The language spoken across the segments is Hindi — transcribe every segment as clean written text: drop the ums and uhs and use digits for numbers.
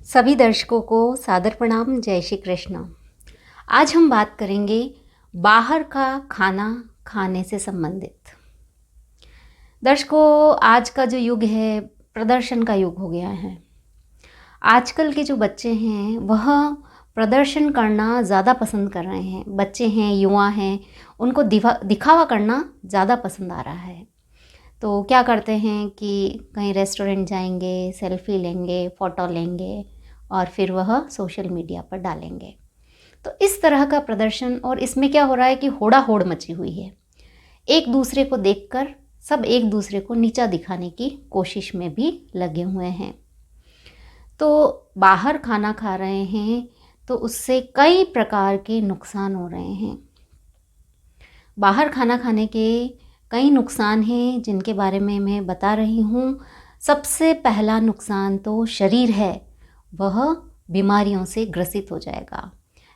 सभी दर्शकों को सादर प्रणाम। जय श्री कृष्ण। आज हम बात करेंगे बाहर का खाना खाने से संबंधित। दर्शकों, आज का जो युग है प्रदर्शन का युग हो गया है। आजकल के जो बच्चे हैं वह प्रदर्शन करना ज़्यादा पसंद कर रहे हैं। बच्चे हैं, युवा हैं, उनको दिखावा करना ज़्यादा पसंद आ रहा है। तो क्या करते हैं कि कहीं रेस्टोरेंट जाएंगे, सेल्फी लेंगे, फ़ोटो लेंगे और फिर वह सोशल मीडिया पर डालेंगे। तो इस तरह का प्रदर्शन, और इसमें क्या हो रहा है कि होड़ा होड़ मची हुई है। एक दूसरे को देखकर सब एक दूसरे को नीचा दिखाने की कोशिश में भी लगे हुए हैं। तो बाहर खाना खा रहे हैं तो उससे कई प्रकार के नुकसान हो रहे हैं। बाहर खाना खाने के कई नुकसान हैं जिनके बारे में मैं बता रही हूँ। सबसे पहला नुकसान तो शरीर है, वह बीमारियों से ग्रसित हो जाएगा।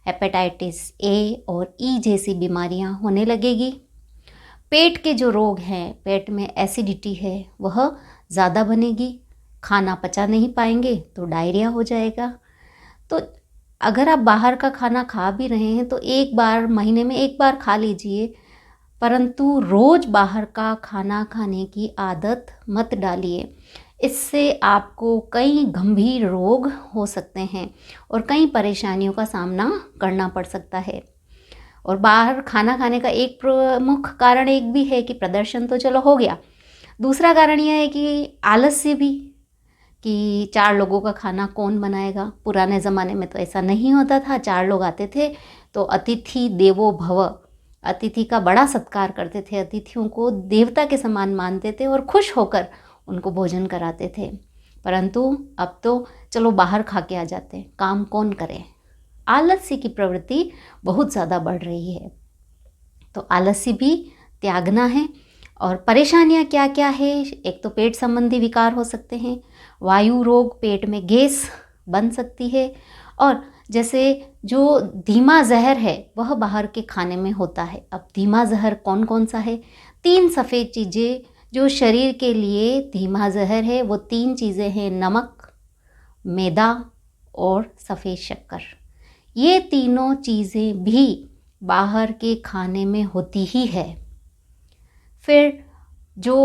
हेपेटाइटिस ए और ई जैसी बीमारियां होने लगेगी। पेट के जो रोग हैं, पेट में एसिडिटी है वह ज़्यादा बनेगी। खाना पचा नहीं पाएंगे तो डायरिया हो जाएगा। तो अगर आप बाहर का खाना खा भी रहे हैं तो एक बार, महीने में एक बार खा लीजिए, परंतु रोज़ बाहर का खाना खाने की आदत मत डालिए। इससे आपको कई गंभीर रोग हो सकते हैं और कई परेशानियों का सामना करना पड़ सकता है। और बाहर खाना खाने का एक प्रमुख कारण एक भी है कि प्रदर्शन तो चलो हो गया। दूसरा कारण यह है कि आलस्य भी, कि 4 लोगों का खाना कौन बनाएगा। पुराने ज़माने में तो ऐसा नहीं होता था। 4 लोग आते थे तो अतिथि देवो भव, अतिथि का बड़ा सत्कार करते थे, अतिथियों को देवता के समान मानते थे और खुश होकर उनको भोजन कराते थे। परंतु अब तो चलो बाहर खा के आ जाते हैं, काम कौन करे। आलस्य की प्रवृत्ति बहुत ज़्यादा बढ़ रही है। तो आलस्य भी त्यागना है। और परेशानियां क्या क्या है? एक तो पेट संबंधी विकार हो सकते हैं, वायु रोग, पेट में गैस बन सकती है। और जैसे जो धीमा जहर है वह बाहर के खाने में होता है। अब धीमा जहर कौन कौन सा है? 3 सफ़ेद चीज़ें जो शरीर के लिए धीमा जहर है, वो 3 चीज़ें हैं: नमक, मैदा और सफ़ेद शक्कर। ये तीनों चीज़ें भी बाहर के खाने में होती ही है। फिर जो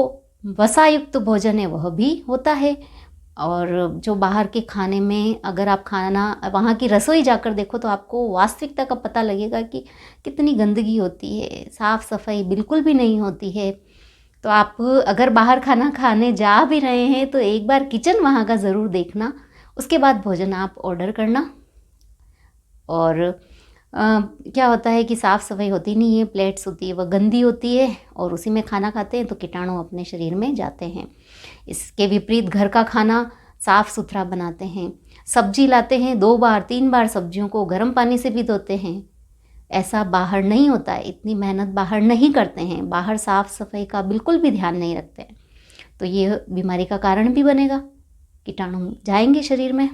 वसायुक्त भोजन है वह भी होता है। और जो बाहर के खाने में, अगर आप खाना वहाँ की रसोई जाकर देखो तो आपको वास्तविकता का पता लगेगा कि कितनी गंदगी होती है, साफ़ सफाई बिल्कुल भी नहीं होती है। तो आप अगर बाहर खाना खाने जा भी रहे हैं तो एक बार किचन वहाँ का ज़रूर देखना, उसके बाद भोजन आप ऑर्डर करना। और क्या होता है कि साफ़ सफाई होती नहीं है, प्लेट्स होती है वह गंदी होती है और उसी में खाना खाते हैं तो कीटाणु अपने शरीर में जाते हैं। इसके विपरीत घर का खाना साफ़ सुथरा बनाते हैं। सब्जी लाते हैं, 2 बार 3 बार सब्जियों को गर्म पानी से भी धोते हैं। ऐसा बाहर नहीं होता है, इतनी मेहनत बाहर नहीं करते हैं। बाहर साफ़ सफाई का बिल्कुल भी ध्यान नहीं रखते हैं। तो ये बीमारी का कारण भी बनेगा, कीटाणु जाएंगे शरीर में।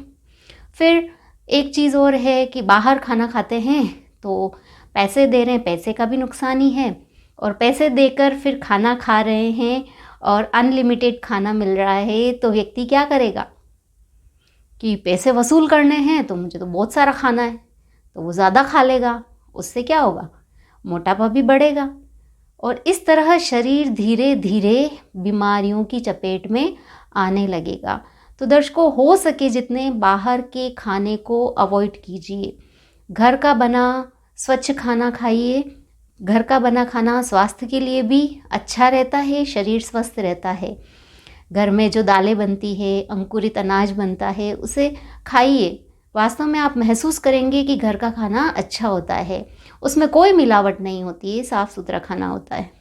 फिर एक चीज़ और है कि बाहर खाना खाते हैं तो पैसे दे रहे हैं, पैसे का भी नुकसान ही है। और पैसे देकर फिर खाना खा रहे हैं और अनलिमिटेड खाना मिल रहा है तो व्यक्ति क्या करेगा कि पैसे वसूल करने हैं तो मुझे तो बहुत सारा खाना है, तो वो ज़्यादा खा लेगा। उससे क्या होगा? मोटापा भी बढ़ेगा और इस तरह शरीर धीरे धीरे बीमारियों की चपेट में आने लगेगा। तो दर्शकों, हो सके जितने बाहर के खाने को अवॉइड कीजिए। घर का बना स्वच्छ खाना खाइए। घर का बना खाना स्वास्थ्य के लिए भी अच्छा रहता है, शरीर स्वस्थ रहता है। घर में जो दालें बनती है, अंकुरित अनाज बनता है, उसे खाइए। वास्तव में आप महसूस करेंगे कि घर का खाना अच्छा होता है, उसमें कोई मिलावट नहीं होती है, साफ़ सुथरा खाना होता है।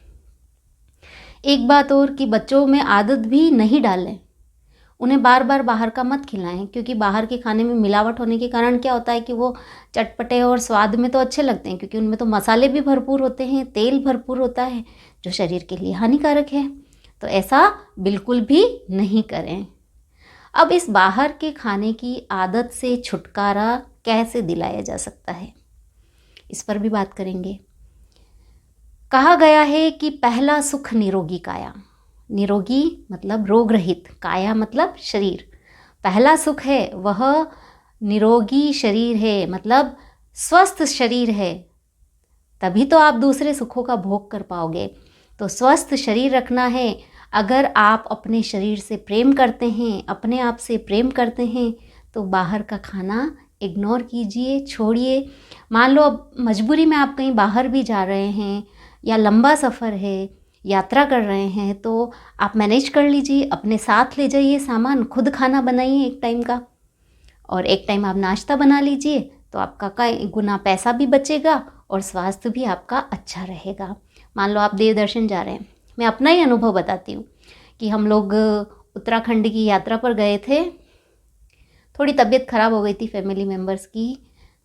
एक बात और कि बच्चों में आदत भी नहीं डालें, उन्हें बार बार बाहर का मत खिलाएं, क्योंकि बाहर के खाने में मिलावट होने के कारण क्या होता है कि वो चटपटे और स्वाद में तो अच्छे लगते हैं, क्योंकि उनमें तो मसाले भी भरपूर होते हैं, तेल भरपूर होता है, जो शरीर के लिए हानिकारक है। तो ऐसा बिल्कुल भी नहीं करें। अब इस बाहर के खाने की आदत से छुटकारा कैसे दिलाया जा सकता है, इस पर भी बात करेंगे। कहा गया है कि पहला सुख निरोगी काया। निरोगी मतलब रोग रहित, काया मतलब शरीर। पहला सुख है वह निरोगी शरीर है, मतलब स्वस्थ शरीर है, तभी तो आप दूसरे सुखों का भोग कर पाओगे। तो स्वस्थ शरीर रखना है। अगर आप अपने शरीर से प्रेम करते हैं, अपने आप से प्रेम करते हैं, तो बाहर का खाना इग्नोर कीजिए, छोड़िए। मान लो अब मजबूरी में आप कहीं बाहर भी जा रहे हैं या लंबा सफ़र है, यात्रा कर रहे हैं, तो आप मैनेज कर लीजिए, अपने साथ ले जाइए सामान, खुद खाना बनाइए एक टाइम का, और एक टाइम आप नाश्ता बना लीजिए, तो आपका कई गुना पैसा भी बचेगा और स्वास्थ्य भी आपका अच्छा रहेगा। मान लो आप देव दर्शन जा रहे हैं, मैं अपना ही अनुभव बताती हूँ कि हम लोग उत्तराखंड की यात्रा पर गए थे। थोड़ी तबीयत ख़राब हो गई थी फैमिली मेम्बर्स की,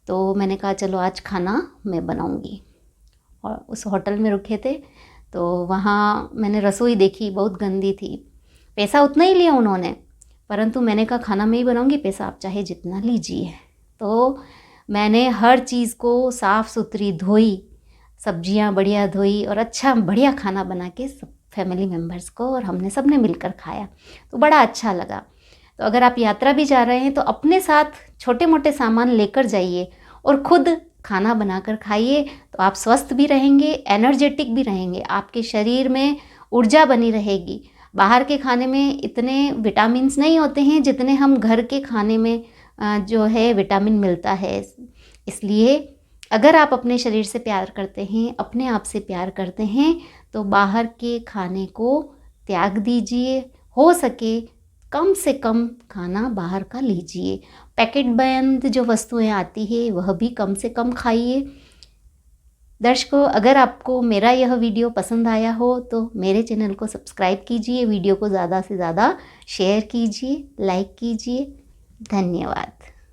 तो मैंने कहा चलो आज खाना मैं बनाऊँगी, और उस होटल में रुके थे। तो वहाँ मैंने रसोई देखी, बहुत गंदी थी। पैसा उतना ही लिया उन्होंने, परंतु मैंने कहा खाना मैं ही बनाऊँगी, पैसा आप चाहे जितना लीजिए। तो मैंने हर चीज़ को साफ़ सुथरी धोई, सब्जियां बढ़िया धोई और अच्छा बढ़िया खाना बना के सब फैमिली मेम्बर्स को और हमने सब ने मिलकर खाया, तो बड़ा अच्छा लगा। तो अगर आप यात्रा भी जा रहे हैं तो अपने साथ छोटे मोटे सामान लेकर जाइए और ख़ुद खाना बनाकर खाइए, तो आप स्वस्थ भी रहेंगे, एनर्जेटिक भी रहेंगे, आपके शरीर में ऊर्जा बनी रहेगी। बाहर के खाने में इतने विटामिन्स नहीं होते हैं जितने हम घर के खाने में जो है विटामिन मिलता है। इसलिए अगर आप अपने शरीर से प्यार करते हैं, अपने आप से प्यार करते हैं, तो बाहर के खाने को त्याग दीजिए। हो सके कम से कम खाना बाहर का लीजिए। पैकेट बंद जो वस्तुएं आती है वह भी कम से कम खाइए। दर्शकों, अगर आपको मेरा यह वीडियो पसंद आया हो तो मेरे चैनल को सब्सक्राइब कीजिए, वीडियो को ज़्यादा से ज़्यादा शेयर कीजिए, लाइक कीजिए। धन्यवाद।